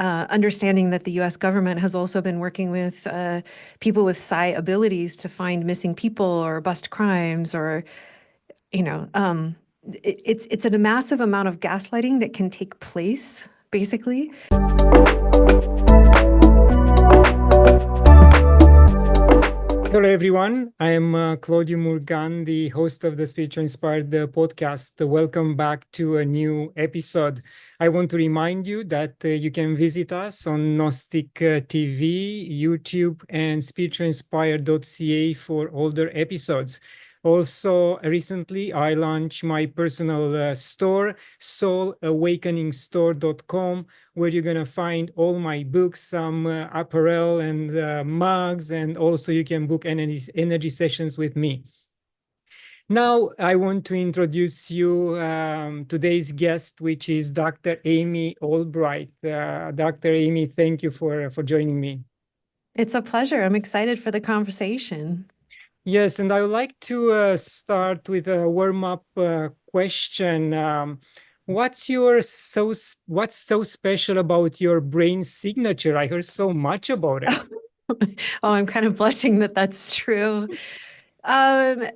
understanding that the US government has also been working with people with psi abilities to find missing people or bust crimes or, it's a massive amount of gaslighting that can take place, basically. Hello, everyone. I am Claudiu Murgan, the host of the Spiritual Inspired podcast. Welcome back to a new episode. I want to remind you that you can visit us on Gnostic TV, YouTube, and spiritualinspired.ca for older episodes. Also, recently, I launched my personal store, soulawakeningstore.com, where you're going to find all my books, some apparel and mugs, and also you can book energy sessions with me. Now, I want to introduce you today's guest, which is Dr. Amy Albright. Dr. Amy, thank you for joining me. It's a pleasure. I'm excited for the conversation. Yes, and I would like to start with a warm-up question. What's so special about your brain signature? I heard so much about it. Oh, I'm kind of blushing that that's true. So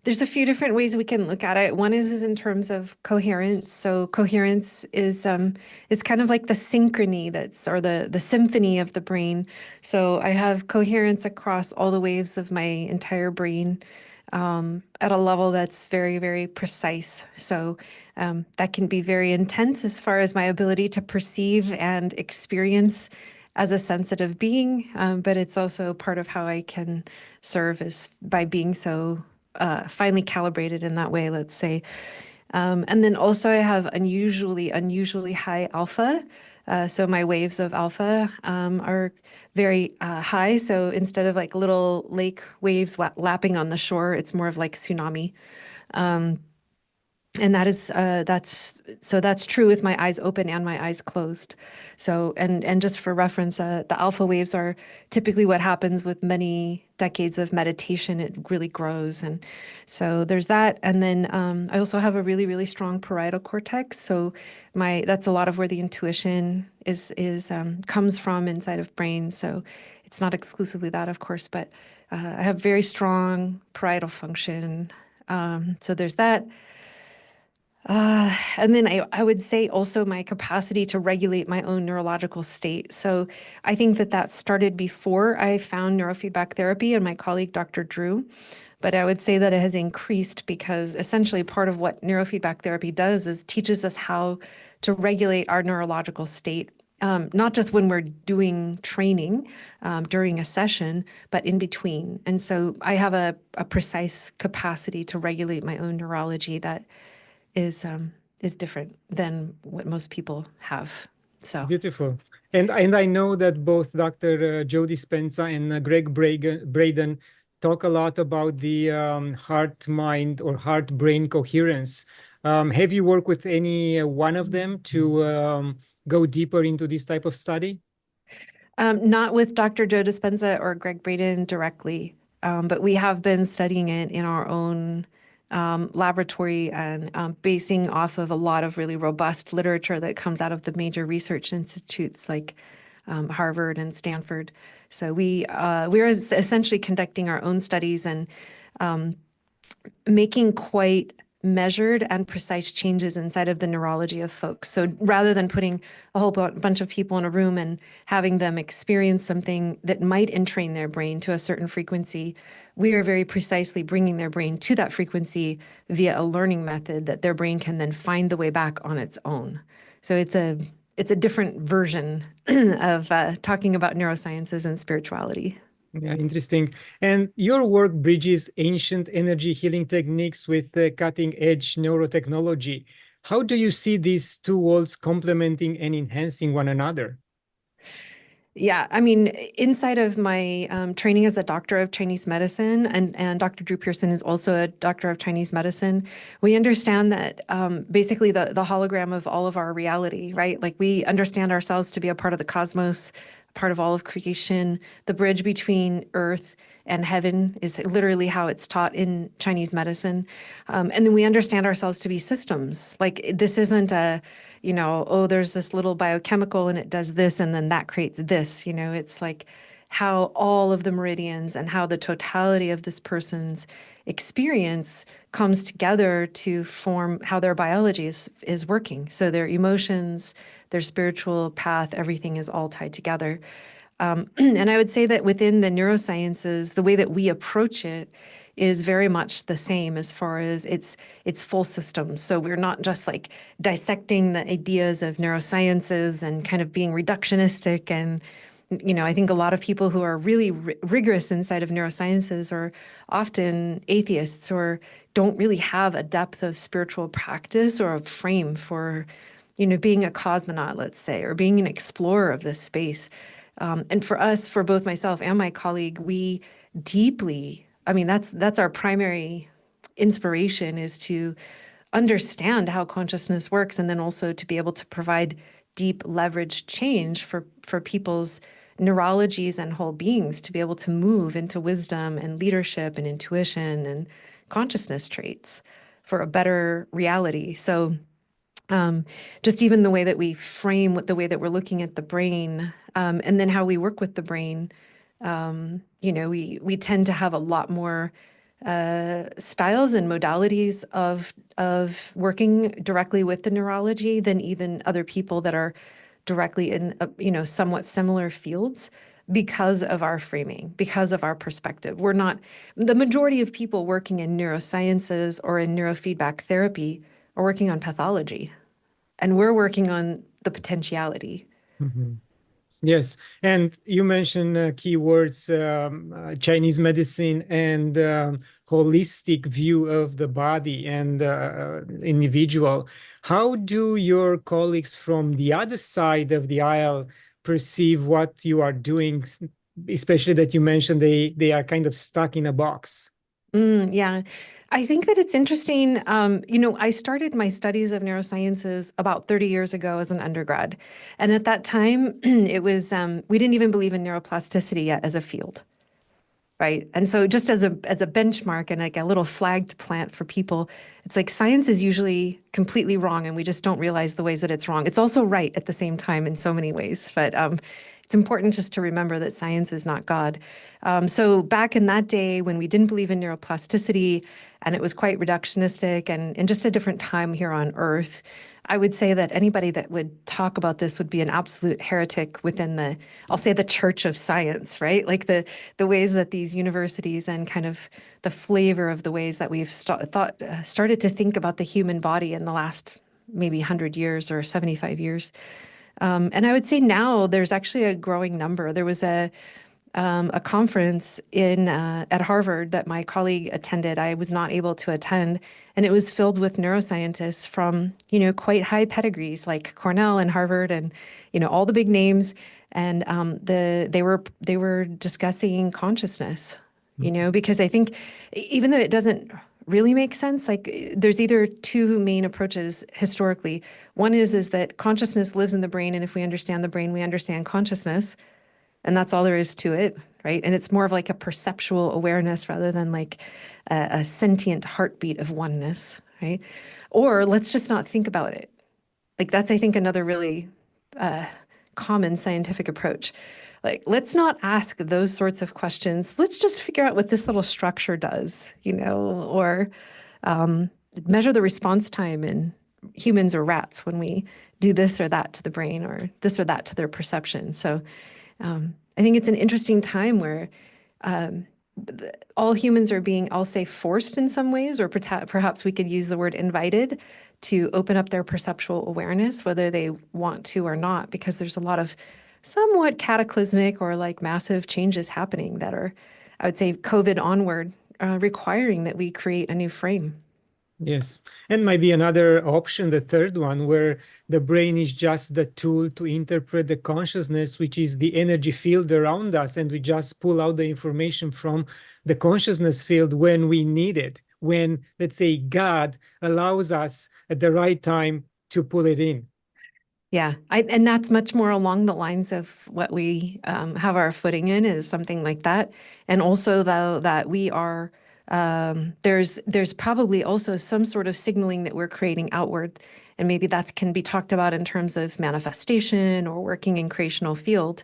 there's a few different ways we can look at it. One is in terms of coherence. So coherence is kind of like the synchrony or the symphony of the brain. So I have coherence across all the waves of my entire brain at a level that's very, very precise. So that can be very intense as far as my ability to perceive and experience as a sensitive being, but it's also part of how I can serve is by being so finely calibrated in that way, let's say. And then also I have unusually high alpha. So my waves of alpha are very high. So instead of like little lake waves lapping on the shore, it's more of like tsunami. And that's true with my eyes open and my eyes closed. So, and just for reference, the alpha waves are typically what happens with many decades of meditation. It really grows. And so there's that. And then I also have a really, really strong parietal cortex. So that's a lot of where the intuition comes from inside of brain. So it's not exclusively that, of course, but I have very strong parietal function. So there's that. And then I would say also my capacity to regulate my own neurological state. So I think that started before I found neurofeedback therapy and my colleague, Dr. Drew. But I would say that it has increased because essentially part of what neurofeedback therapy does is teaches us how to regulate our neurological state, not just when we're doing training during a session, but in between. And so I have a precise capacity to regulate my own neurology that is different than what most people have. So beautiful. And I know that both Dr. Joe Dispenza and Greg Braden talk a lot about the heart-mind or heart-brain coherence. Have you worked with any one of them to go deeper into this type of study? Not with Dr. Joe Dispenza or Greg Braden directly, but we have been studying it in our own laboratory and basing off of a lot of really robust literature that comes out of the major research institutes like Harvard and Stanford. So we're essentially conducting our own studies and making quite measured and precise changes inside of the neurology of folks. So rather than putting a whole bunch of people in a room and having them experience something that might entrain their brain to a certain frequency, we are very precisely bringing their brain to that frequency via a learning method that their brain can then find the way back on its own. So it's a different version of talking about neurosciences and spirituality. Yeah, interesting. And your work bridges ancient energy healing techniques with cutting-edge neurotechnology. How do you see these two worlds complementing and enhancing one another? Yeah, I mean, inside of my training as a doctor of Chinese medicine, and Dr. Drew Pearson is also a doctor of Chinese medicine, we understand that basically the hologram of all of our reality, right? Like we understand ourselves to be a part of the cosmos, part of all of creation. The bridge between earth and heaven is literally how it's taught in Chinese medicine. And then we understand ourselves to be systems. Like this isn't oh, there's this little biochemical and it does this and then that creates this. It's like how all of the meridians and how the totality of this person's experience comes together to form how their biology is working. So their emotions, their spiritual path, everything is all tied together. And I would say that within the neurosciences, the way that we approach it is very much the same as far as it's full systems. So we're not just like dissecting the ideas of neurosciences and kind of being reductionistic. And I think a lot of people who are really rigorous inside of neurosciences are often atheists or don't really have a depth of spiritual practice or a frame for being a cosmonaut, let's say, or being an explorer of this space. And for us, for both myself and my colleague, we deeply, that's our primary inspiration, is to understand how consciousness works, and then also to be able to provide deep leveraged change for people's neurologies and whole beings to be able to move into wisdom and leadership and intuition and consciousness traits for a better reality. So just even the way that we frame the way that we're looking at the brain, and then how we work with the brain, we tend to have a lot more styles and modalities of working directly with the neurology than even other people that are directly in somewhat similar fields, because of our framing, because of our perspective. We're not, the majority of people working in neurosciences or in neurofeedback therapy are working on pathology, and we're working on the potentiality. Mhm. Yes, and you mentioned keywords, Chinese medicine and holistic view of the body and individual. How do your colleagues from the other side of the aisle perceive what you are doing, especially that you mentioned they are kind of stuck in a box? Yeah, I think that it's interesting. I started my studies of neurosciences about 30 years ago as an undergrad. And at that time, it was, we didn't even believe in neuroplasticity yet as a field. Right. And so just as a benchmark and like a little flagged plant for people, it's like science is usually completely wrong and we just don't realize the ways that it's wrong. It's also right at the same time in so many ways. But it's important just to remember that science is not God. So back in that day when we didn't believe in neuroplasticity and it was quite reductionistic and just a different time here on Earth, I would say that anybody that would talk about this would be an absolute heretic within I'll say the church of science, right? Like the ways that these universities and kind of the flavor of the ways that we've started to think about the human body in the last maybe 100 years or 75 years. And I would say now there's actually a growing number. There was a conference at Harvard that my colleague attended. I was not able to attend, and it was filled with neuroscientists from quite high pedigrees like Cornell and Harvard and all the big names. And they were discussing consciousness. Because I think even though it doesn't really make sense, like there's either two main approaches historically. One is that consciousness lives in the brain, and if we understand the brain, we understand consciousness. And that's all there is to it, right? And it's more of like a perceptual awareness rather than like a sentient heartbeat of oneness, right? Or let's just not think about it. Like that's, I think, another really common scientific approach. Like, let's not ask those sorts of questions. Let's just figure out what this little structure does, or measure the response time in humans or rats when we do this or that to the brain or this or that to their perception. So I think it's an interesting time where all humans are being, I'll say, forced in some ways, or perhaps we could use the word invited to open up their perceptual awareness, whether they want to or not, because there's a lot of somewhat cataclysmic or like massive changes happening that are, I would say, COVID onward, requiring that we create a new frame. Yes. And might be another option, the third one, where the brain is just the tool to interpret the consciousness, which is the energy field around us. And we just pull out the information from the consciousness field when we need it, when, let's say, God allows us at the right time to pull it in. Yeah, and that's much more along the lines of what we have our footing in, is something like that. And also, though, that we are, there's probably also some sort of signaling that we're creating outward. And maybe that can be talked about in terms of manifestation or working in creational field.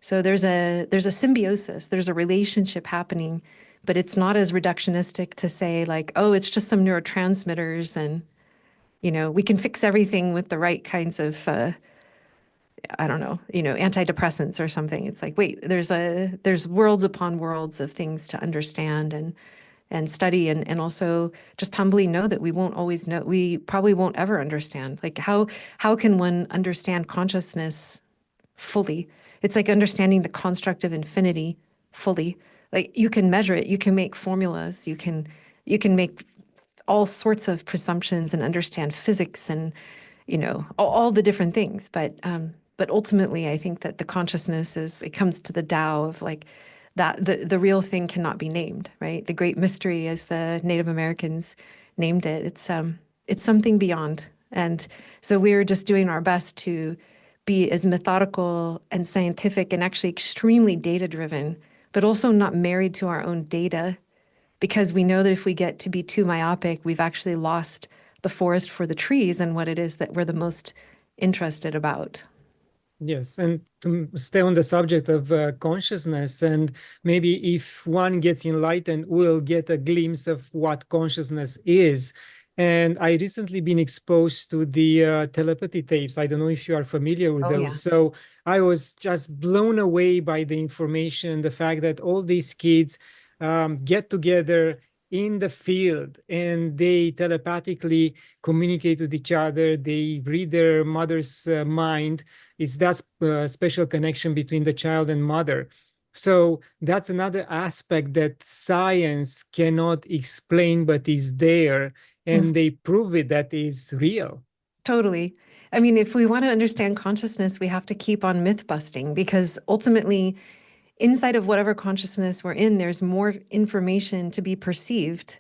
So there's a symbiosis, there's a relationship happening, but it's not as reductionistic to say like, oh, it's just some neurotransmitters and, we can fix everything with the right kinds of, I don't know, antidepressants or something. It's like, wait, there's worlds upon worlds of things to understand and study and also just humbly know that we won't always know, we probably won't ever understand. Like how can one understand consciousness fully? It's like understanding the construct of infinity fully. Like you can measure it, you can make formulas, you can make all sorts of presumptions and understand physics and all the different things. But ultimately, I think that the consciousness it comes to the Tao of like that the real thing cannot be named, right? The great mystery, as the Native Americans named it, it's something beyond. And so we're just doing our best to be as methodical and scientific and actually extremely data driven, but also not married to our own data, because we know that if we get to be too myopic, we've actually lost the forest for the trees and what it is that we're the most interested about. Yes, and to stay on the subject of consciousness, and maybe if one gets enlightened, we'll get a glimpse of what consciousness is. And I recently been exposed to the telepathy tapes. I don't know if you are familiar with Oh, those. yeah. So I was just blown away by the information, the fact that all these kids get together in the field and they telepathically communicate with each other. They read their mother's mind. It's that special connection between the child and mother. So that's another aspect that science cannot explain, but is there, and Mm, they prove it that is real. totally. I mean, if we want to understand consciousness, we have to keep on myth busting, because ultimately, inside of whatever consciousness we're in, there's more information to be perceived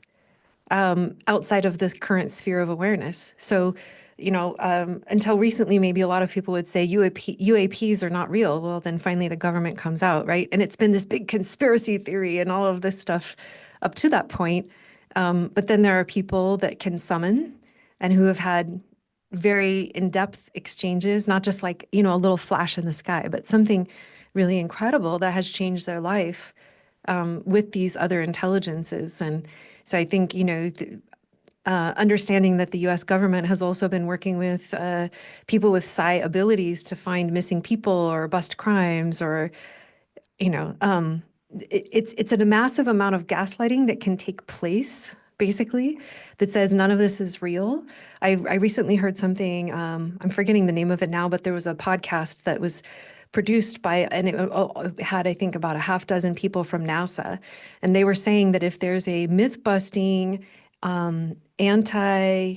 outside of this current sphere of awareness. So, until recently, maybe a lot of people would say UAPs are not real. Well, then finally the government comes out, right? And it's been this big conspiracy theory and all of this stuff up to that point. But then there are people that can summon and who have had very in-depth exchanges, not just like, a little flash in the sky, but something really incredible that has changed their life with these other intelligences. And so I think, understanding that the US government has also been working with people with psi abilities to find missing people or bust crimes or, you know, um, it's a massive amount of gaslighting that can take place, basically, that says none of this is real. I recently heard something, I'm forgetting the name of it now, but there was a podcast that was produced by, and it had, I think, about a half dozen people from NASA. And they were saying that if there's a myth busting, anti,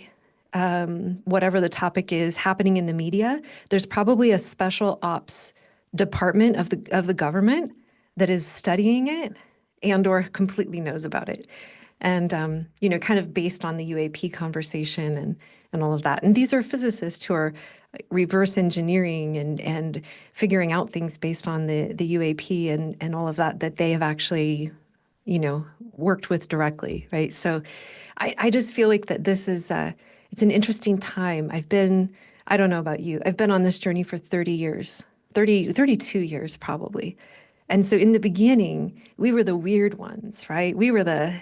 whatever the topic is happening in the media, there's probably a special ops department of the government that is studying it and or completely knows about it. And kind of based on the UAP conversation and all of that. And these are physicists who are reverse engineering and figuring out things based on the UAP and all of that they have actually, worked with directly, right? So I just feel like that this is it's an interesting time. I don't know about you, I've been on this journey for 30 years, 32 years probably. And so in the beginning, we were the weird ones, right? We were the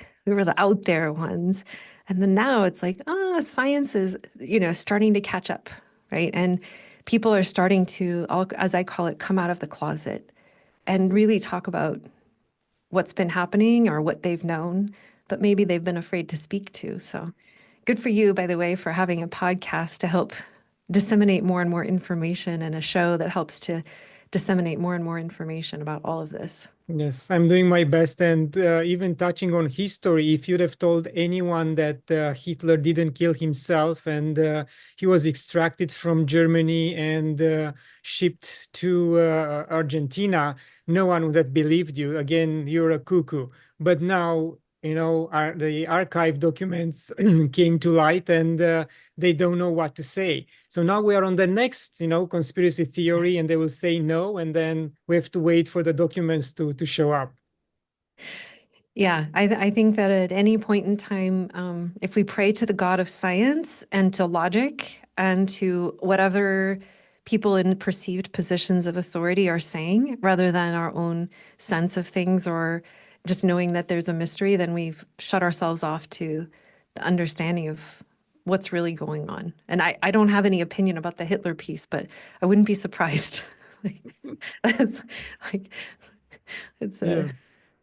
out there ones. And then now it's like, science is, starting to catch up, right? And people are starting to, as I call it, come out of the closet and really talk about what's been happening or what they've known, but maybe they've been afraid to speak to. So good for you, by the way, for having a podcast to help disseminate more and more information and a show that helps to disseminate more and more information about all of this. Yes, I'm doing my best. And even touching on history, if you'd have told anyone that Hitler didn't kill himself and he was extracted from Germany and shipped to Argentina, no one would have believed you. Again, you're a cuckoo. But now, the archive documents came to light and they don't know what to say. So now we are on the next, conspiracy theory, and they will say no, and then we have to wait for the documents to show up. Yeah, I think that at any point in time, if we pray to the God of science and to logic, and to whatever people in perceived positions of authority are saying, rather than our own sense of things or just knowing that there's a mystery, then we've shut ourselves off to the understanding of what's really going on. And I don't have any opinion about the Hitler piece, but I wouldn't be surprised. It's like it's Yeah. a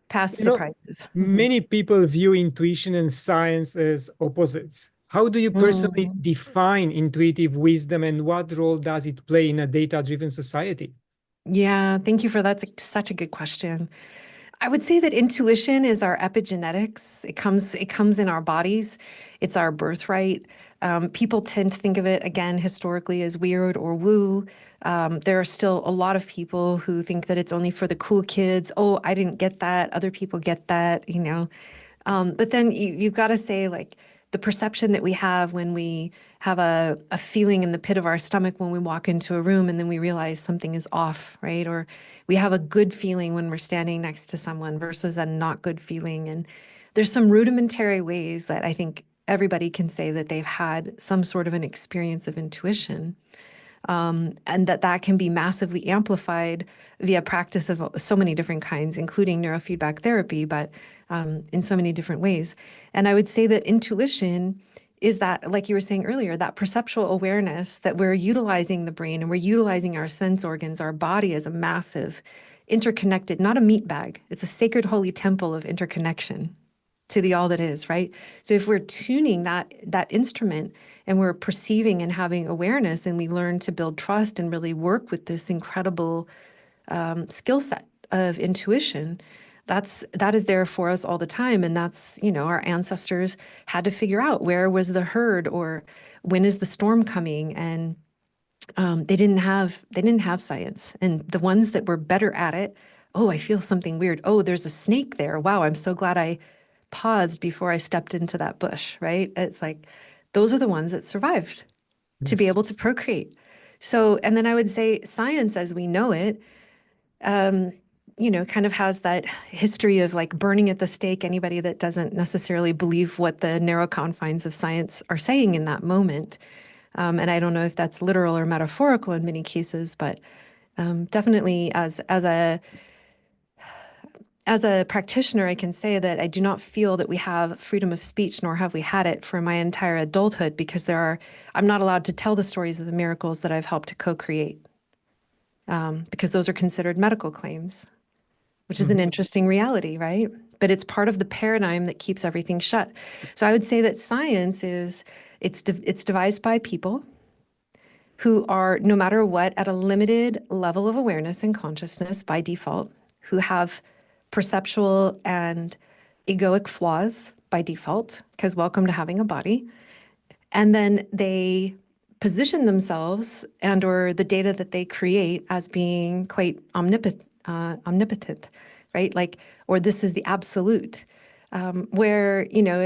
past You know, surprises. many people view intuition and science as opposites. How do you personally Mm. define intuitive wisdom, and what role does it play in a data-driven society? Yeah, thank you for that. That's such a good question. I would say that intuition is our epigenetics. It comes in our bodies. It's our birthright. People tend to think of it again historically as weird or woo. There are still a lot of people who think that it's only for the cool kids. Oh, I didn't get that. Other people get that, you know. But then you've got to say, like, the perception that we have when we have a feeling in the pit of our stomach when we walk into a room and then we realize something is off, right? Or we have a good feeling when we're standing next to someone versus a not good feeling. And there's some rudimentary ways that I think everybody can say that they've had some sort of an experience of intuition, and that can be massively amplified via practice of so many different kinds, including neurofeedback therapy, but in so many different ways. And I would say that intuition is that, like you were saying earlier, that perceptual awareness that we're utilizing the brain and we're utilizing our sense organs, our body as a massive interconnected, not a meat bag. It's a sacred holy temple of interconnection to the all that is, right? So if we're tuning that instrument and we're perceiving and having awareness, and we learn to build trust and really work with this incredible skill set of intuition, that is there for us all the time. And that's, you know, our ancestors had to figure out where was the herd, or when is the storm coming, and they didn't have science. And the ones that were better at it, oh, I feel something weird. Oh, there's a snake there. Wow, I'm so glad I paused before I stepped into that bush, right? It's like those are the ones that survived to be Yes. able to procreate. So, and then I would say science as we know it, you know, kind of has that history of like burning at the stake anybody that doesn't necessarily believe what the narrow confines of science are saying in that moment. And I don't know if that's literal or metaphorical in many cases, but definitely as a practitioner, I can say that I do not feel that we have freedom of speech, nor have we had it for my entire adulthood, because I'm not allowed to tell the stories of the miracles that I've helped to co-create, because those are considered medical claims, which is an interesting reality, right? But it's part of the paradigm that keeps everything shut. So I would say that science it's devised by people who are, no matter what, at a limited level of awareness and consciousness by default, who have perceptual and egoic flaws by default, because welcome to having a body. And then they position themselves and or the data that they create as being quite omnipotent, right? Like, or this is the absolute. Where, you know,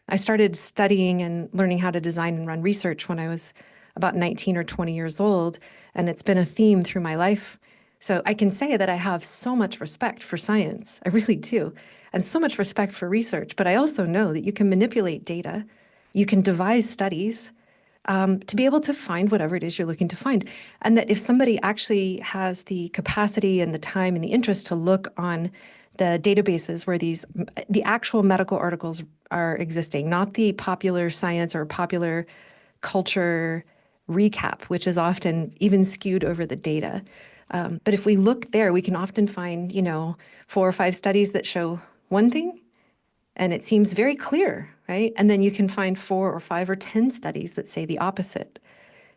I started studying and learning how to design and run research when I was about 19 or 20 years old, and it's been a theme through my life. So I can say that I have so much respect for science. I really do. And so much respect for research. But I also know that you can manipulate data, you can devise studies, to be able to find whatever it is you're looking to find. And that if somebody actually has the capacity and the time and the interest to look on the databases where the actual medical articles are existing, not the popular science or popular culture recap, which is often even skewed over the data. But if we look there, we can often find, you know, 4 or 5 studies that show one thing, and it seems very clear, right? And then you can find 4 or 5 or 10 studies that say the opposite.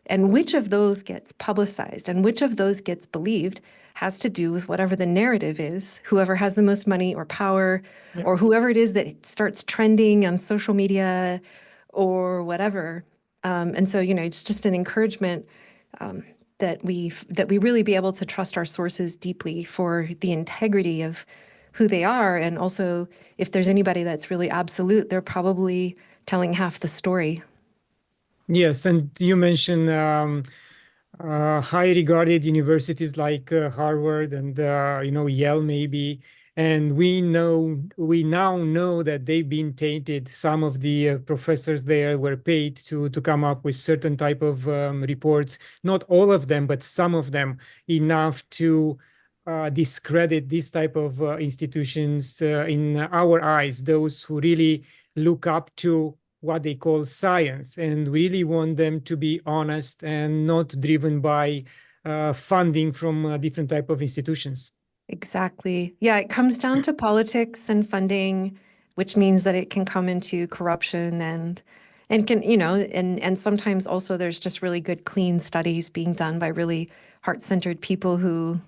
And which of those gets publicized and which of those gets believed has to do with whatever the narrative is, whoever has the most money or power, Yeah. or whoever it is that starts trending on social media or whatever. And so, you know, it's just an encouragement that we really be able to trust our sources deeply for the integrity of who they are. And also, if there's anybody that's really absolute, they're probably telling half the story. Yes, and you mentioned high regarded universities like Harvard and you know, Yale maybe. And we now know that they've been tainted. Some of the professors there were paid to come up with certain type of reports, not all of them, but some of them, enough to discredit this type of institutions in our eyes, those who really look up to what they call science, and really want them to be honest and not driven by funding from different type of institutions. Exactly. Yeah, it comes down to politics and funding, which means that it can come into corruption and can, and sometimes also there's just really good clean studies being done by really heart-centered people who,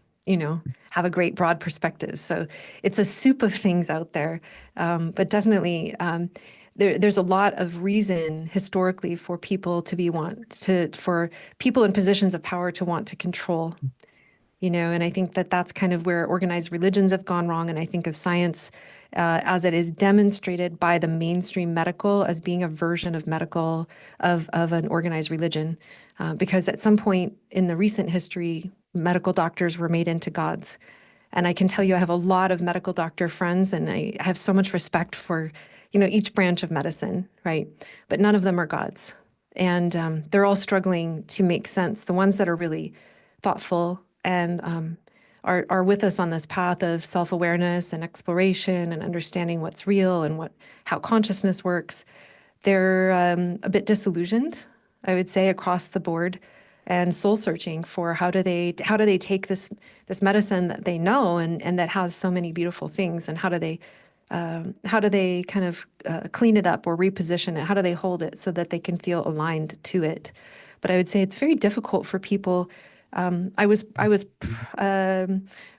have a great broad perspective. So it's a soup of things out there. But definitely there's a lot of reason historically for people for people in positions of power to want to control. And I think that that's kind of where organized religions have gone wrong. And I think of science as it is demonstrated by the mainstream medical as being a version of medical of an organized religion. Because at some point in the recent history, medical doctors were made into gods. And I can tell you, I have a lot of medical doctor friends, and I have so much respect for, each branch of medicine, right? But none of them are gods. And they're all struggling to make sense. The ones that are really thoughtful and are with us on this path of self-awareness and exploration and understanding what's real and how consciousness works, they're a bit disillusioned, I would say, across the board, and soul searching for how do they take this medicine that they know and that has so many beautiful things, and how do they kind of clean it up or reposition it? How do they hold it so that they can feel aligned to it? But I would say it's very difficult for people. I was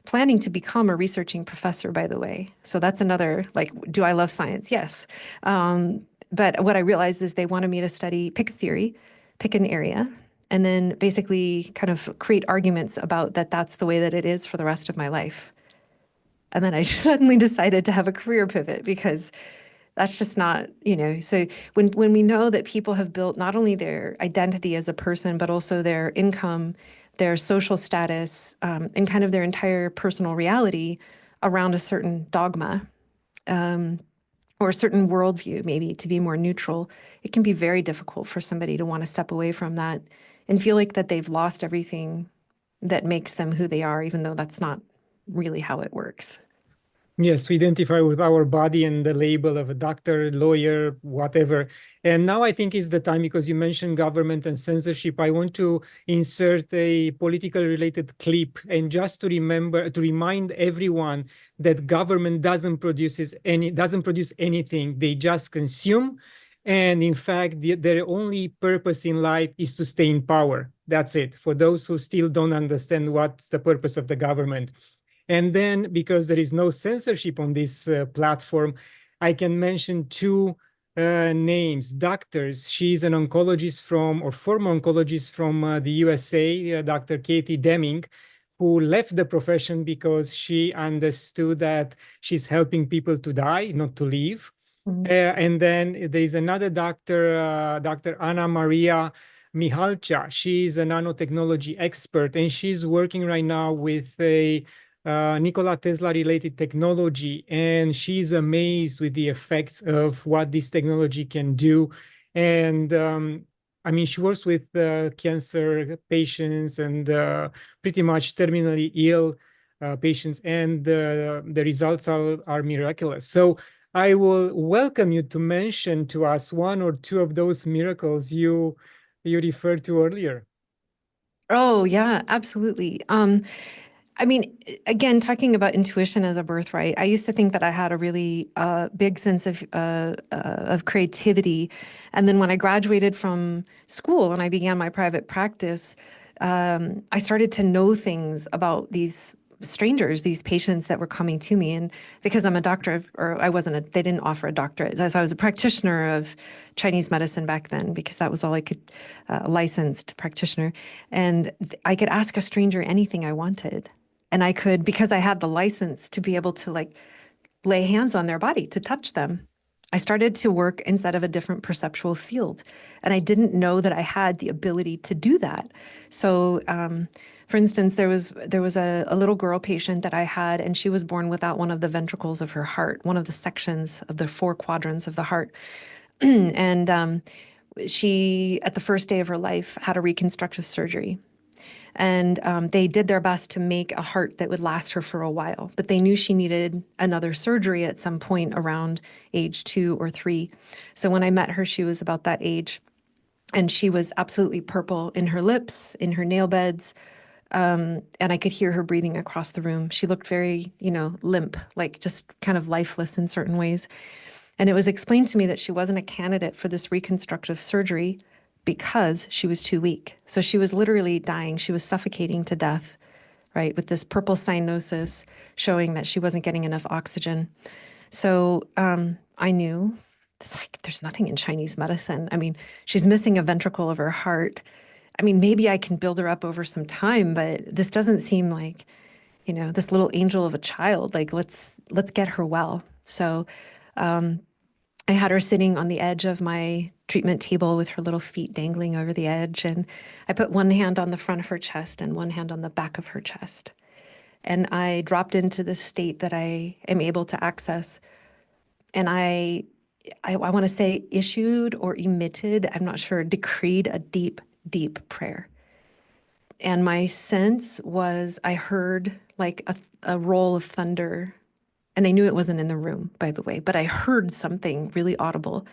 planning to become a researching professor, by the way. So that's another, like, do I love science? Yes. But what I realized is they wanted me to pick a theory, pick an area, and then basically kind of create arguments about that's the way that it is for the rest of my life. And then I suddenly decided to have a career pivot because that's just not, so when we know that people have built not only their identity as a person, but also their income, their social status, and kind of their entire personal reality around a certain dogma, or a certain worldview, maybe to be more neutral, it can be very difficult for somebody to want to step away from that and feel like that they've lost everything that makes them who they are, even though that's not really how it works. Yes, we identify with our body and the label of a doctor, lawyer, whatever. And now I think is the time, because you mentioned government and censorship. I want to insert a political related clip, and just to remind everyone that government doesn't produce anything. They just consume. And in fact, their only purpose in life is to stay in power. That's it. For those who still don't understand what's the purpose of the government. And then, because there is no censorship on this platform, I can mention two names, doctors. She's an oncologist or former oncologist from the USA, Dr. Katie Deming, who left the profession because she understood that she's helping people to die, not to live. Mm-hmm. And then there is another doctor, Dr. Anna Maria Mihalcha. She's a nanotechnology expert, and she's working right now with a Nikola Tesla related technology, and she's amazed with the effects of what this technology can do. And I mean, she works with cancer patients and pretty much terminally ill patients, and the results are miraculous. So I will welcome you to mention to us one or two of those miracles you referred to earlier. Oh, yeah, absolutely. I mean, again, talking about intuition as a birthright, I used to think that I had a really big sense of creativity. And then when I graduated from school and I began my private practice, I started to know things about these strangers, these patients that were coming to me. And because I'm a doctor, or they didn't offer a doctorate. So I was a practitioner of Chinese medicine back then, because that was all I could, licensed practitioner. And I could ask a stranger anything I wanted. And I could, because I had the license to be able to lay hands on their body, to touch them, I started to work inside of a different perceptual field. And I didn't know that I had the ability to do that. So For instance, there was a little girl patient that I had, and she was born without one of the ventricles of her heart, one of the sections of the four quadrants of the heart. And she, at the first day of her life, had a reconstructive surgery. And they did their best to make a heart that would last her for a while. But they knew she needed another surgery at some point around age 2 or 3. So when I met her, she was about that age. And she was absolutely purple in her lips, in her nail beds. And I could hear her breathing across the room. She looked very, limp, like just kind of lifeless in certain ways. And it was explained to me that she wasn't a candidate for this reconstructive surgery because she was too weak. So she was literally dying. She was suffocating to death, right, with this purple cyanosis showing that she wasn't getting enough oxygen. So I knew it's like there's nothing in Chinese medicine. I mean, she's missing a ventricle of her heart. I mean, maybe I can build her up over some time, but this doesn't seem like, this little angel of a child. Like, let's get her well. So I had her sitting on the edge of my treatment table with her little feet dangling over the edge. And I put one hand on the front of her chest and one hand on the back of her chest. And I dropped into this state that I am able to access. And I want to say issued or emitted, I'm not sure, decreed a deep, deep prayer. And my sense was I heard like a roll of thunder. And I knew it wasn't in the room, by the way, but I heard something really audible,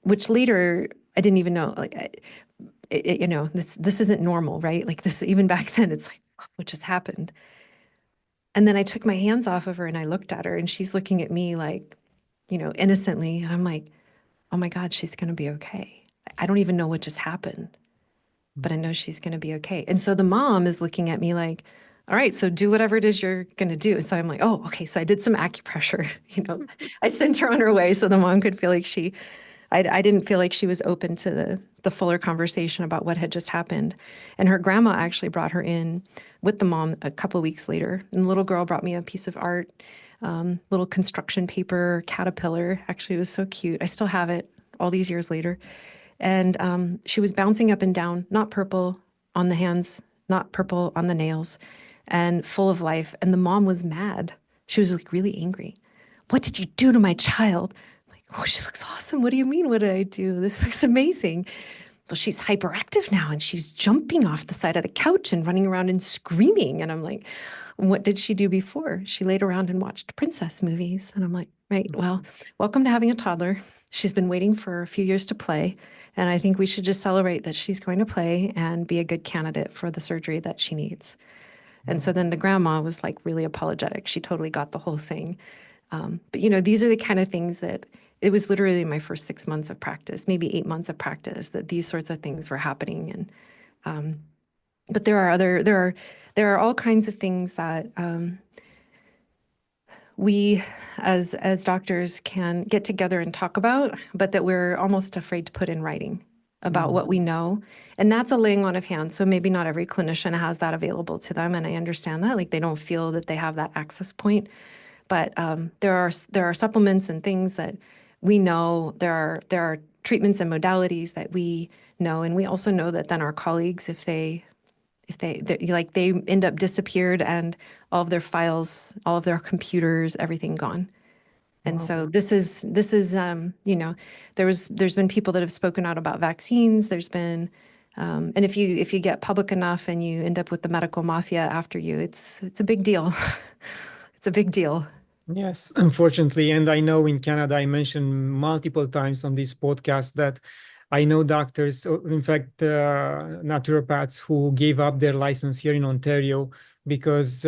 which later I didn't even know. Like, this isn't normal, right? Like this, even back then, it's like, what just happened? And then I took my hands off of her and I looked at her, and she's looking at me like, innocently. And I'm like, oh my God, she's going to be okay. I don't even know what just happened, but I know she's going to be okay. And so the mom is looking at me like, all right, so do whatever it is you're going to do. And so I'm like, oh, okay. So I did some acupressure, I sent her on her way so the mom could feel like I didn't feel like she was open to the fuller conversation about what had just happened. And her grandma actually brought her in with the mom a couple of weeks later. And the little girl brought me a piece of art, little construction paper, caterpillar. Actually, it was so cute. I still have it all these years later. And she was bouncing up and down, not purple on the hands, not purple on the nails, and full of life. And the mom was mad. She was like really angry. What did you do to my child? I'm like, oh, she looks awesome. What do you mean? What did I do? This looks amazing. Well, she's hyperactive now and she's jumping off the side of the couch and running around and screaming. And I'm like, what did she do before? She laid around and watched princess movies. And I'm like, right, well, welcome to having a toddler. She's been waiting for a few years to play. And I think we should just celebrate that she's going to play and be a good candidate for the surgery that she needs. And so then the grandma was like really apologetic. She totally got the whole thing. But these are the kind of things that it was literally my first 6 months of practice, maybe 8 months of practice, that these sorts of things were happening. And but there are all kinds of things that we as doctors can get together and talk about, but that we're almost afraid to put in writing about what we know. And that's a laying on of hands. So maybe not every clinician has that available to them. And I understand that, like they don't feel that they have that access point. But there are supplements and things that we know. There are treatments and modalities that we know. And we also know that then our colleagues, if they end up disappeared and all of their files, all of their computers, everything gone. And so this is there's been people that have spoken out about vaccines. There's been and if you get public enough and you end up with the medical mafia after you, it's a big deal. It's a big deal. Yes, unfortunately. And I know in Canada, I mentioned multiple times on this podcast that I know doctors, or in fact, naturopaths who gave up their license here in Ontario because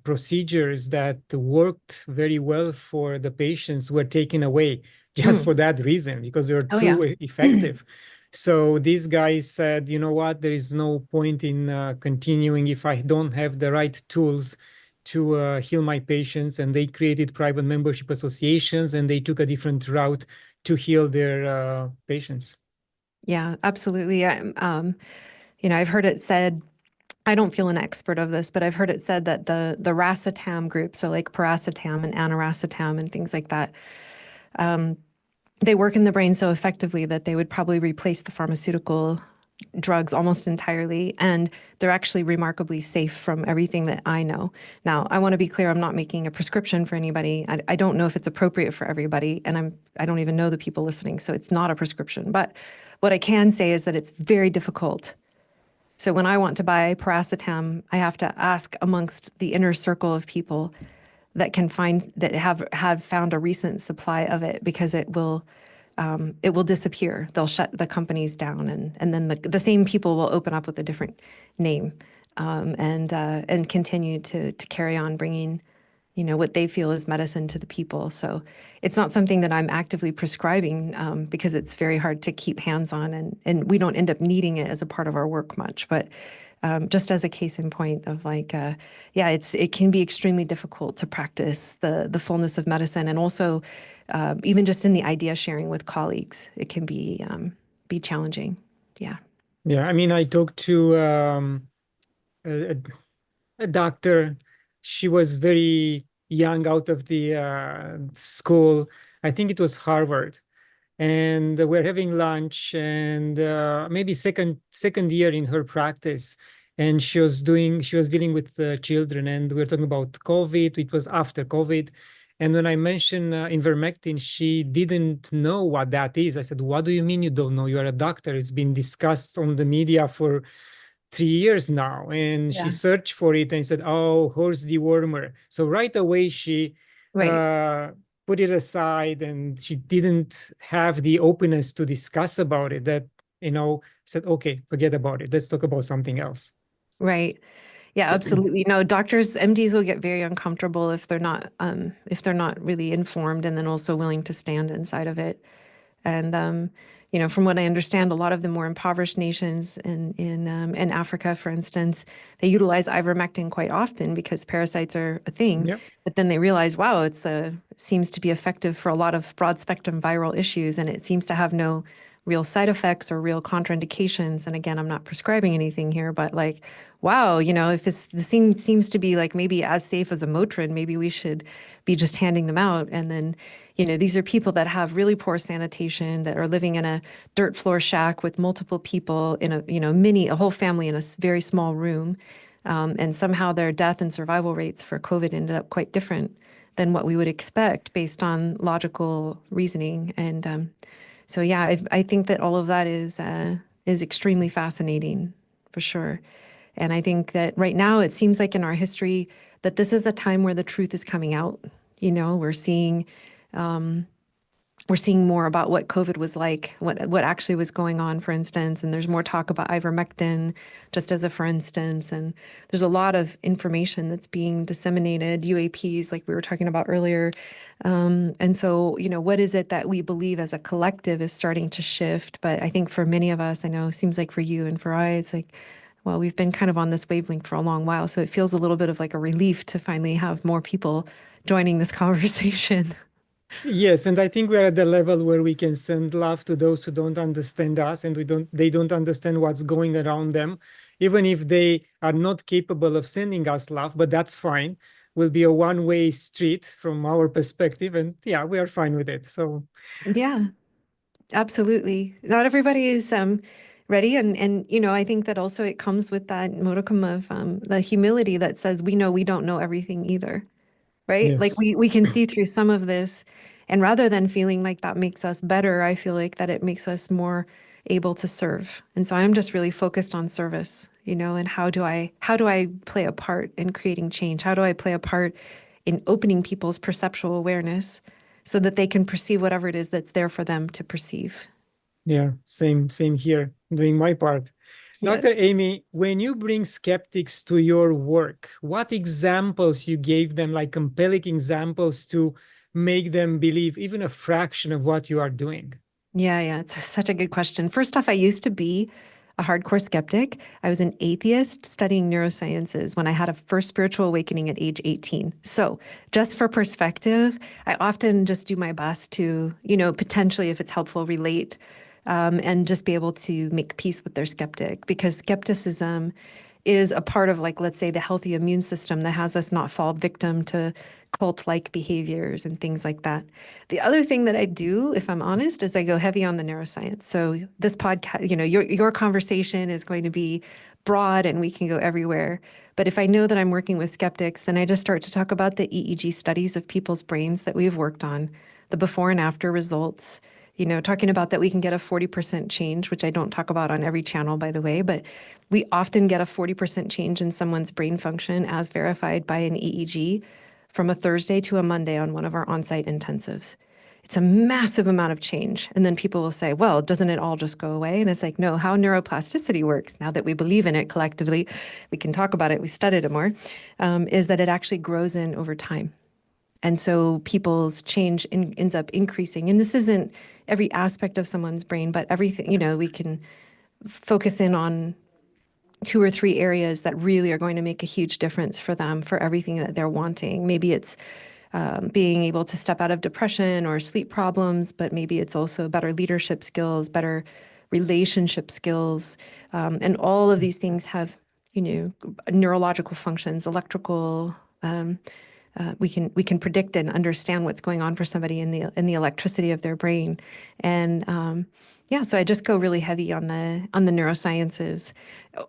procedures that worked very well for the patients were taken away just for that reason, because they were Oh, yeah. effective. So these guys said, you know what, there is no point in continuing if I don't have the right tools to heal my patients. And they created private membership associations and they took a different route to heal their patients. Yeah, absolutely. I've heard it said, I don't feel an expert of this, but I've heard it said that the racetam group, so like piracetam and aniracetam and things like that, they work in the brain so effectively that they would probably replace the pharmaceutical drugs almost entirely, and they're actually remarkably safe from everything that I know. Now, I want to be clear, I'm not making a prescription for anybody. I don't know if it's appropriate for everybody, and I don't even know the people listening, so it's not a prescription. But what I can say is that it's very difficult. So when I want to buy paracetam, I have to ask amongst the inner circle of people that can find that have found a recent supply of it, because it will disappear. They'll shut the companies down, and then the same people will open up with a different name, and continue to carry on bringing, what they feel is medicine to the people. So it's not something that I'm actively prescribing, because it's very hard to keep hands on, and we don't end up needing it as a part of our work much. But just as a case in point of like, yeah, it can be extremely difficult to practice the fullness of medicine, and also even just in the idea sharing with colleagues, it can be challenging. Yeah. Yeah, I mean, I talked to a, a doctor. She was very young out of the school. I think it was Harvard. And we're having lunch, and maybe second year in her practice. And she was dealing with children, and we were talking about COVID. It was after COVID. And when I mentioned ivermectin, she didn't know what that is. I said, "What do you mean you don't know? You are a doctor. It's been discussed on the media for 3 years now." And she Yeah. searched for it and said, "Oh, horse dewormer." So right away she Right. uh, put it aside, and she didn't have the openness to discuss about it. That, said, "Okay, forget about it. Let's talk about something else." Right. Yeah, absolutely. No, doctors, MDs will get very uncomfortable if they're not really informed, and then also willing to stand inside of it. And from what I understand, a lot of the more impoverished nations in Africa, for instance, they utilize ivermectin quite often because parasites are a thing. Yeah. But then they realize, wow, seems to be effective for a lot of broad spectrum viral issues, and it seems to have no real side effects or real contraindications. And again, I'm not prescribing anything here, but like, wow, if this thing seems to be like maybe as safe as a Motrin, maybe we should be just handing them out. And then, these are people that have really poor sanitation, that are living in a dirt floor shack with multiple people in a whole family in a very small room. And somehow their death and survival rates for COVID ended up quite different than what we would expect based on logical reasoning. And so, yeah, I think that all of that is extremely fascinating, for sure. And I think that right now it seems like in our history that this is a time where the truth is coming out. We're seeing more about what COVID was like, what actually was going on, for instance. And there's more talk about ivermectin, just as a for instance. And there's a lot of information that's being disseminated, UAPs, like we were talking about earlier. And so, what is it that we believe as a collective is starting to shift? But I think for many of us, I know it seems like for you and for I, it's like, well, we've been kind of on this wavelength for a long while. So it feels a little bit of like a relief to finally have more people joining this conversation. Yes, and I think we're at the level where we can send love to those who don't understand us, and they don't understand what's going around them, even if they are not capable of sending us love, but that's fine. Will be a one-way street from our perspective, and yeah, we are fine with it. So Yeah. Absolutely. Not everybody is ready. And I think that also it comes with that modicum of the humility that says we know we don't know everything either, right? Like yes. we can see through some of this. And rather than feeling like that makes us better, I feel like that it makes us more able to serve. And so I'm just really focused on service, and how do I play a part in creating change? How do I play a part in opening people's perceptual awareness so that they can perceive whatever it is that's there for them to perceive? Yeah, same here, doing my part. Yeah. Dr. Amy, when you bring skeptics to your work, what examples you gave them, like compelling examples to make them believe even a fraction of what you are doing? Yeah, it's such a good question. First off, I used to be a hardcore skeptic. I was an atheist studying neurosciences when I had a first spiritual awakening at age 18. So, just for perspective, I often just do my best to, potentially, if it's helpful, relate and just be able to make peace with their skeptic, because skepticism is a part of, like, let's say, the healthy immune system that has us not fall victim to cult-like behaviors and things like that. The other thing that I do, if I'm honest, is I go heavy on the neuroscience. So this podcast, your conversation is going to be broad and we can go everywhere. But if I know that I'm working with skeptics, then I just start to talk about the EEG studies of people's brains that we've worked on, the before and after results, talking about that we can get a 40% change, which I don't talk about on every channel, by the way, but we often get a 40% change in someone's brain function as verified by an EEG from a Thursday to a Monday on one of our on-site intensives. It's a massive amount of change. And then people will say, well, doesn't it all just go away? And it's like, no, how neuroplasticity works, now that we believe in it collectively, we can talk about it, we studied it more, is that it actually grows in over time. And so people's change ends up increasing. And this isn't every aspect of someone's brain, but everything, we can focus in on 2 or 3 areas that really are going to make a huge difference for them for everything that they're wanting. Maybe it's being able to step out of depression or sleep problems, but maybe it's also better leadership skills, better relationship skills. And all of these things have, neurological functions, electrical, we can predict and understand what's going on for somebody in the electricity of their brain, and so I just go really heavy on the neurosciences.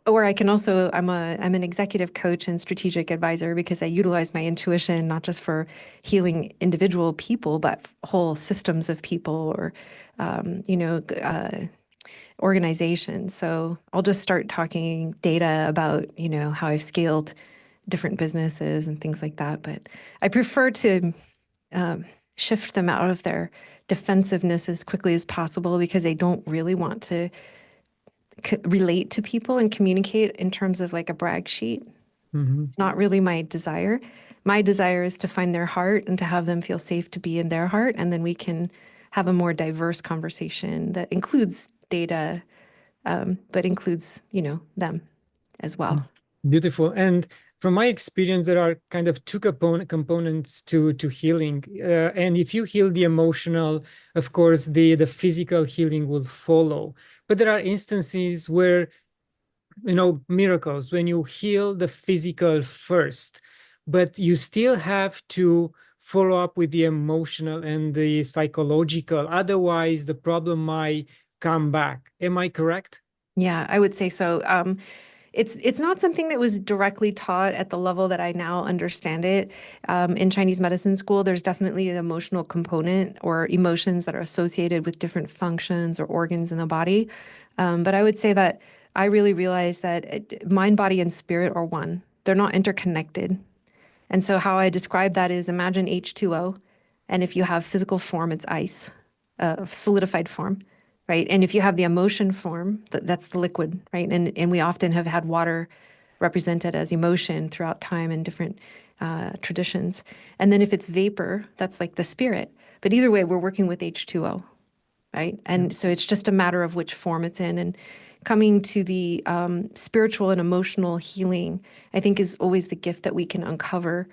Or I can also I'm an executive coach and strategic advisor because I utilize my intuition not just for healing individual people, but whole systems of people or organizations. So I'll just start talking data about how I've scaled different businesses and things like that. But I prefer to shift them out of their defensiveness as quickly as possible because they don't really want to relate to people and communicate in terms of like a brag sheet. Mhm. It's not really my desire. My desire is to find their heart and to have them feel safe to be in their heart. And then we can have a more diverse conversation that includes data, but includes, them as well. Beautiful. And from my experience, there are kind of two components to healing. And if you heal the emotional, of course, the physical healing will follow. But there are instances where, miracles, when you heal the physical first, but you still have to follow up with the emotional and the psychological. Otherwise, the problem might come back. Am I correct? Yeah, I would say so. It's not something that was directly taught at the level that I now understand it. In Chinese medicine school, there's definitely an emotional component or emotions that are associated with different functions or organs in the body. But I would say that I really realized that mind, body, and spirit are one. They're not interconnected. And so how I describe that is imagine H2O, and if you have physical form, it's ice, solidified form, right? And if you have the emotion form, that's the liquid, right? And we often have had water represented as emotion throughout time in different traditions. And then if it's vapor, that's like the spirit. But either way, we're working with H2O, right? And so it's just a matter of which form it's in. And coming to the spiritual and emotional healing, I think, is always the gift that we can uncover.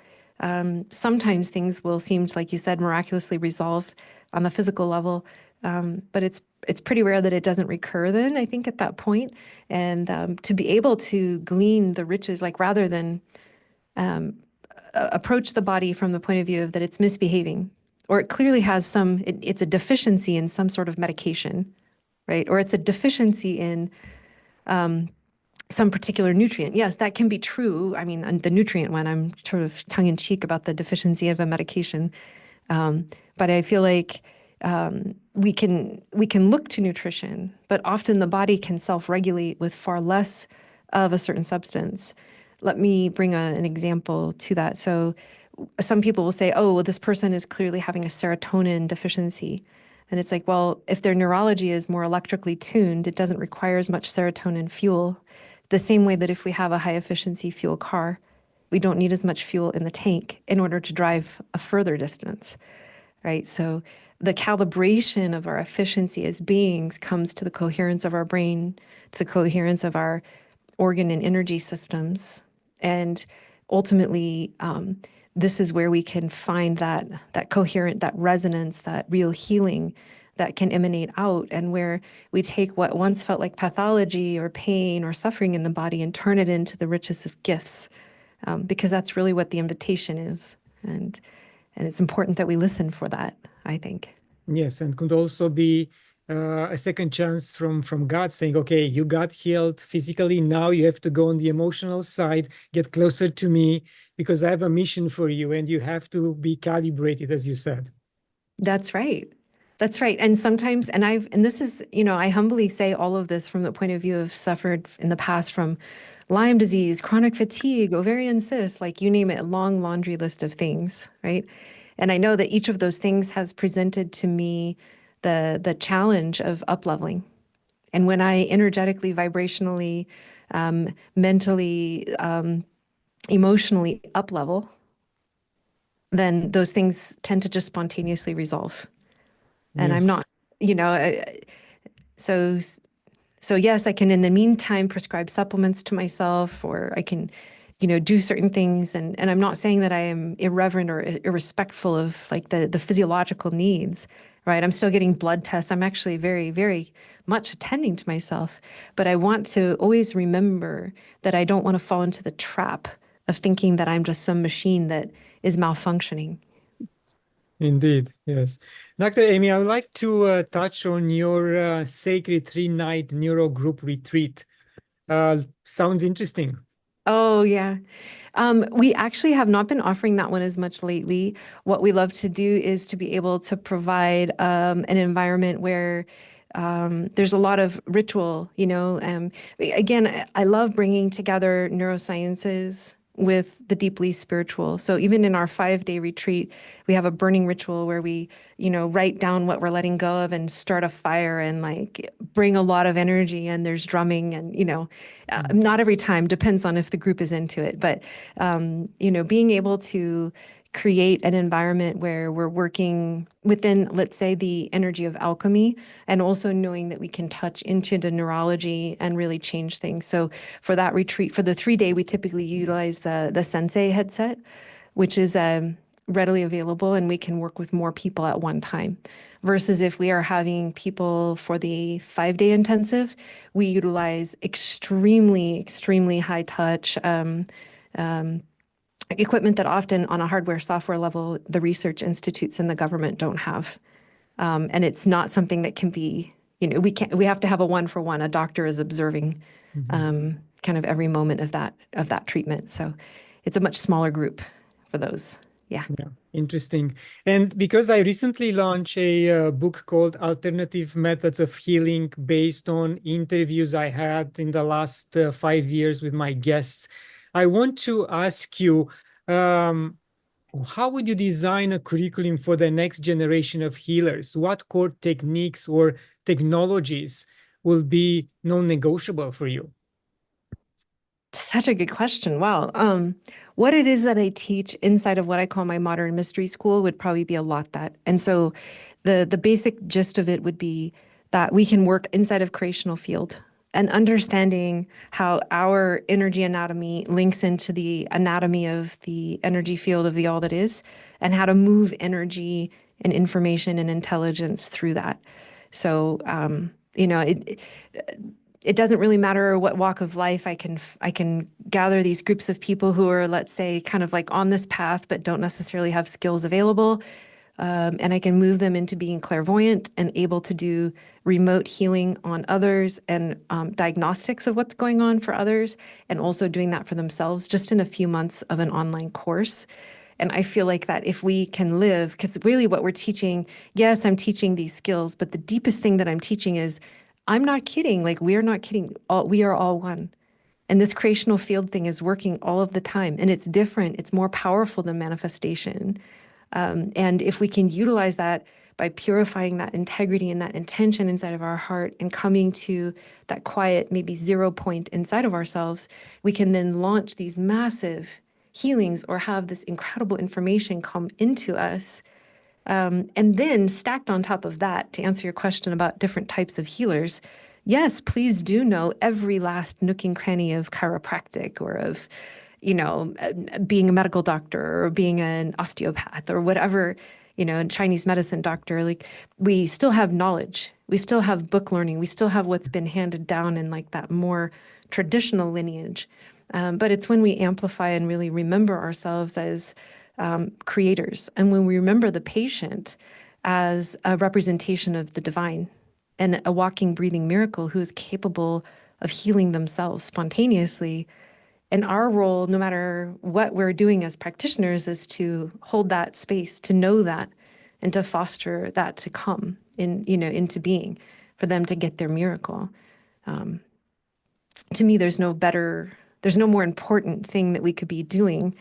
Sometimes things will seem, like you said, miraculously resolve on the physical level, but it's pretty rare that it doesn't recur then, I think, at that point. And to be able to glean the riches, like rather than approach the body from the point of view of that it's misbehaving, or it clearly has it's a deficiency in some sort of medication, right? Or it's a deficiency in some particular nutrient. Yes, that can be true. I mean, the nutrient one, I'm sort of tongue in cheek about the deficiency of a medication. But I feel like we can look to nutrition, but often the body can self-regulate with far less of a certain substance. Let me bring an example to that. So some people will say, oh, well, this person is clearly having a serotonin deficiency. And it's like, well, if their neurology is more electrically tuned, it doesn't require as much serotonin fuel. The same way that if we have a high efficiency fuel car, we don't need as much fuel in the tank in order to drive a further distance, right? So the calibration of our efficiency as beings comes to the coherence of our brain, to the coherence of our organ and energy systems. And ultimately, this is where we can find that coherent, that resonance, that real healing that can emanate out, and where we take what once felt like pathology or pain or suffering in the body and turn it into the richest of gifts, because that's really what the invitation is. And it's important that we listen for that, I think. Yes, and could also be a second chance from God saying, okay, you got healed physically. Now you have to go on the emotional side, get closer to me, because I have a mission for you, and you have to be calibrated, as you said. That's right. That's right. And sometimes, and this is, I humbly say all of this from the point of view of suffered in the past from Lyme disease, chronic fatigue, ovarian cysts, like you name it, a long laundry list of things, right? And I know that each of those things has presented to me the challenge of up-leveling. And when I energetically, vibrationally, mentally, emotionally up-level, then those things tend to just spontaneously resolve. And I'm Yes. not, so so yes, I can in the meantime prescribe supplements to myself, or I can, do certain things. And I'm not saying that I am irreverent or irrespectful of like the physiological needs, right? I'm still getting blood tests. I'm actually very, very much attending to myself. But I want to always remember that I don't want to fall into the trap of thinking that I'm just some machine that is malfunctioning. Indeed, yes. Dr. Amy, I would like to touch on your sacred 3-night neuro group retreat. Sounds interesting. Oh, yeah. We actually have not been offering that one as much lately. What we love to do is to be able to provide an environment where there's a lot of ritual, Again, I love bringing together neurosciences with the deeply spiritual. So even in our 5-day retreat, we have a burning ritual where we, write down what we're letting go of and start a fire and like bring a lot of energy. And there's drumming and, not every time, depends on if the group is into it. But, being able to create an environment where we're working within, let's say, the energy of alchemy, and also knowing that we can touch into the neurology and really change things. So for that retreat, for the 3-day, we typically utilize the Sensei headset, which is readily available, and we can work with more people at one time. Versus if we are having people for the 5-day intensive, we utilize extremely, extremely high touch equipment that often on a hardware software level, the research institutes and the government don't have. And it's not something that can be, we have to have a 1-for-1. A doctor is observing kind of every moment of that treatment. So it's a much smaller group for those. Yeah. Yeah, interesting. And because I recently launched a book called Alternative Methods of Healing based on interviews I had in the last 5 years with my guests, I want to ask you, how would you design a curriculum for the next generation of healers? What core techniques or technologies will be non-negotiable for you? Such a good question. Wow. What it is that I teach inside of what I call my modern mystery school would probably be a lot that. And so the basic gist of it would be that we can work inside of creational field and understanding how our energy anatomy links into the anatomy of the energy field of the all that is, and how to move energy and information and intelligence through that. So, it doesn't really matter what walk of life. I can gather these groups of people who are, let's say, kind of like on this path, but don't necessarily have skills available. And I can move them into being clairvoyant and able to do remote healing on others, and diagnostics of what's going on for others, and also doing that for themselves just in a few months of an online course. And I feel like that if we can live, because really what we're teaching, yes, I'm teaching these skills, but the deepest thing that I'm teaching is, I'm not kidding. Like, we are not kidding. We are all one. And this creational field thing is working all of the time. And it's different. It's more powerful than manifestation. And if we can utilize that by purifying that integrity and that intention inside of our heart and coming to that quiet, maybe 0 point inside of ourselves, we can then launch these massive healings or have this incredible information come into us. And then stacked on top of that, to answer your question about different types of healers, yes, please do know every last nook and cranny of chiropractic, or of, being a medical doctor, or being an osteopath, or whatever, Chinese medicine doctor, like we still have knowledge. We still have book learning. We still have what's been handed down in like that more traditional lineage. But it's when we amplify and really remember ourselves as creators, and when we remember the patient as a representation of the divine and a walking, breathing miracle who is capable of healing themselves spontaneously. And our role, no matter what we're doing as practitioners, is to hold that space, to know that, and to foster that to come into being for them to get their miracle. To me, there's no more important thing that we could be doing.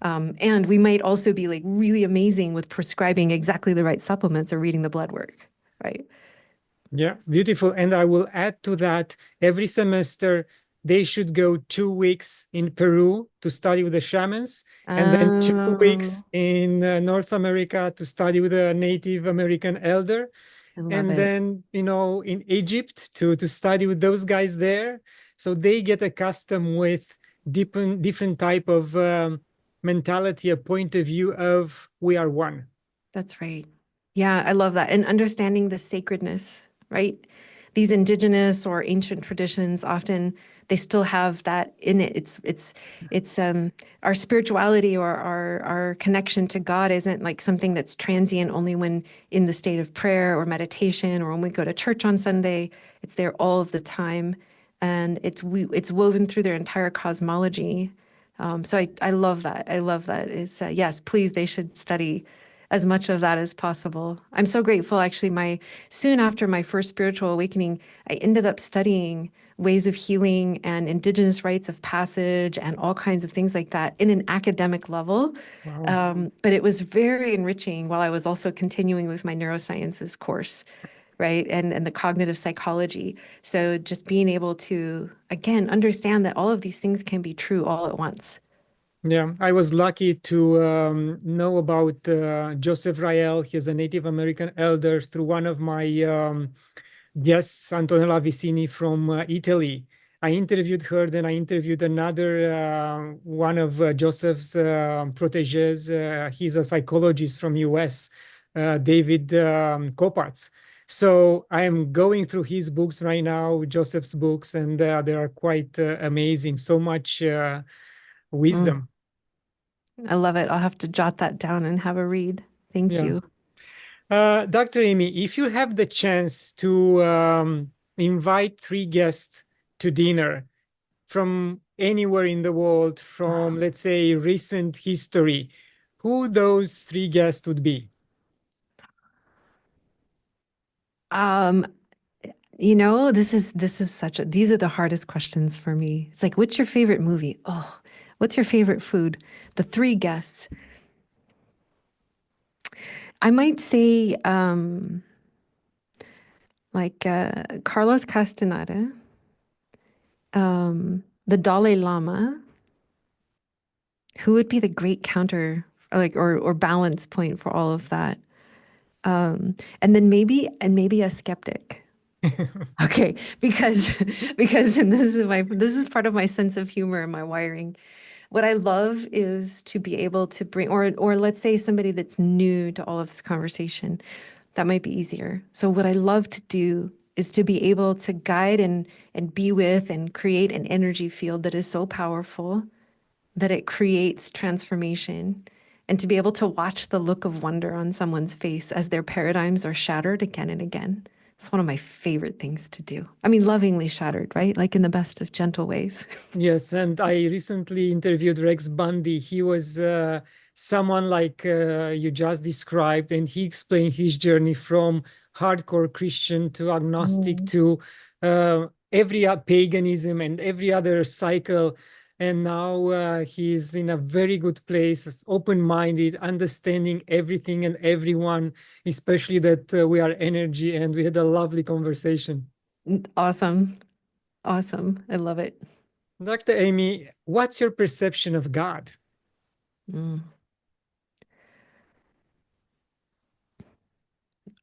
And we might also be like really amazing with prescribing exactly the right supplements or reading the blood work, right? Yeah, beautiful. And I will add to that, every semester they should go 2 weeks in Peru to study with the shamans, and then 2 weeks Oh, in North America to study with a Native American elder, I love and it. then in Egypt to study with those guys there. So they get accustomed with different type of mentality, a point of view of we are one. That's right. Yeah, I love that. And understanding the sacredness, right? These indigenous or ancient traditions often they still have that in it. It's our spirituality or our connection to God isn't like something that's transient only when in the state of prayer or meditation or when we go to church on Sunday. It's there all of the time. And it's woven through their entire cosmology. So I love that. I love that. Is yes, please, they should study as much of that as possible. I'm so grateful. Actually, my soon after my first spiritual awakening, I ended up studying ways of healing and indigenous rites of passage and all kinds of things like that in an academic level. Wow. But it was very enriching while I was also continuing with my neurosciences course, right? And the cognitive psychology. So just being able to, again, understand that all of these things can be true all at once. Yeah, I was lucky to know about Joseph Rael. He's a Native American elder through one of my guests, Antonella Vicini from Italy. I interviewed her, then I interviewed another one of Joseph's proteges. He's a psychologist from US, David Kopatz. So I am going through his books right now, Joseph's books, and they are quite amazing. So much Mm, wisdom. I love it. I'll have to jot that down and have a read. Thank Yeah. you. Dr. Amy, if you have the chance to invite three guests to dinner from anywhere in the world, from let's say recent history, who those three guests would be? Um, this is such a these are the hardest questions for me. It's like, what's your favorite movie? Oh, what's your favorite food? The three guests. I might say like Carlos Castaneda, the Dalai Lama, who would be the great counter or balance point for all of that. And then maybe a skeptic. Okay, because and this is part of my sense of humor and my wiring. What I love is to be able to bring or let's say somebody that's new to all of this conversation. That might be easier. So what I love to do is to be able to guide and be with and create an energy field that is so powerful that it creates transformation and to be able to watch the look of wonder on someone's face as their paradigms are shattered again and again. It's one of my favorite things to do. I mean, lovingly shattered, right? Like in the best of gentle ways. Yes, and I recently interviewed Rex Bundy. He was someone like you just described, and he explained his journey from hardcore Christian to agnostic Mm. to every paganism and every other cycle. And now he's in a very good place, open-minded, understanding everything and everyone, especially that we are energy, and we had a lovely conversation. Awesome. Awesome. I love it. Dr. Amy, what's your perception of God? Mm.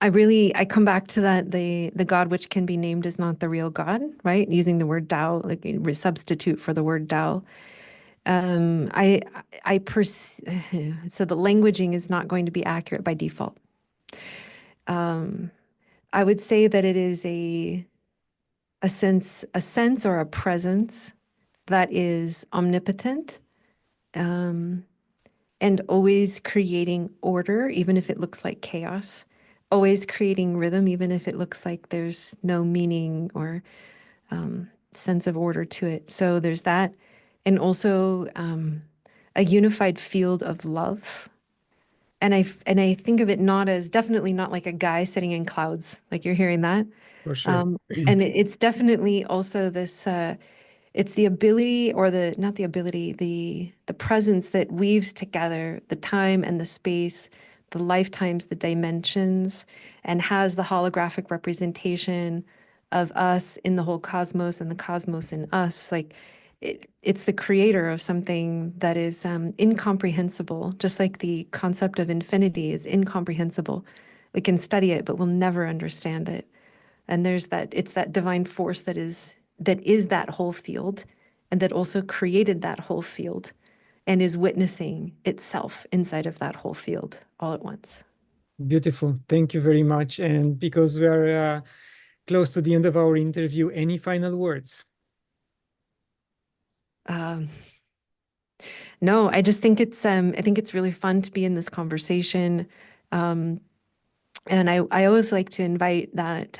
I come back to that the God which can be named is not the real God, right? Using the word Tao, like a substitute for the word Tao. Um, I, I so the languaging is not going to be accurate by default. I would say that it is a sense or a presence that is omnipotent, and always creating order, even if it looks like chaos, always creating rhythm, even if it looks like there's no meaning or sense of order to it. So there's that. And also a unified field of love. And I think of it not as, definitely not like a guy sitting in clouds, like you're hearing that. For sure. And it's definitely also this, it's the ability, or the, not the ability, the presence that weaves together the time and the space, the lifetimes, the dimensions, and has the holographic representation of us in the whole cosmos and the cosmos in us. Like it's the creator of something that is incomprehensible, just like the concept of infinity is incomprehensible. We can study it, but we'll never understand it. And there's that, it's that divine force that is that whole field, and that also created that whole field and is witnessing itself inside of that whole field all at once. Beautiful. Thank you very much. And because we are close to the end of our interview, any final words? No, I just think it's really fun to be in this conversation. And I always like to invite that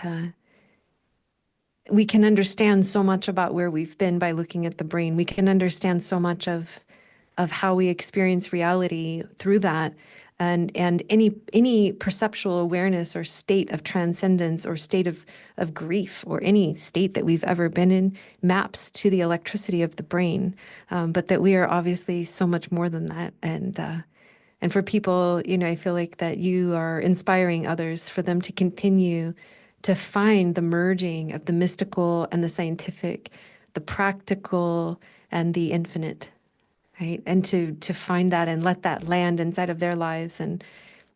we can understand so much about where we've been by looking at the brain. We can understand so much of how we experience reality through that. And any perceptual awareness or state of transcendence or state of grief or any state that we've ever been in maps to the electricity of the brain, but that we are obviously so much more than that. And for people, I feel like that you are inspiring others for them to continue to find the merging of the mystical and the scientific, the practical and the infinite. Right. And to find that and let that land inside of their lives and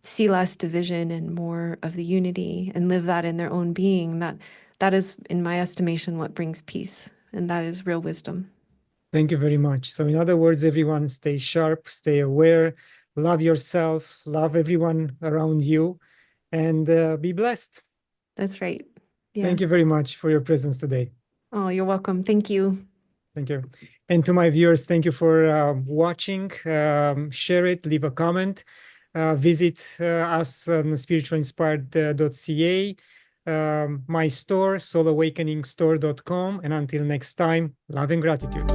see less division and more of the unity and live that in their own being. That is, in my estimation, what brings peace. And that is real wisdom. Thank you very much. So in other words, everyone stay sharp, stay aware, love yourself, love everyone around you, and be blessed. That's right. Yeah. Thank you very much for your presence today. Oh, you're welcome. Thank you. Thank you. And to my viewers, thank you for watching. Share it, leave a comment. Visit us on spiritualinspired.ca, my store, soulawakeningstore.com. And until next time, love and gratitude.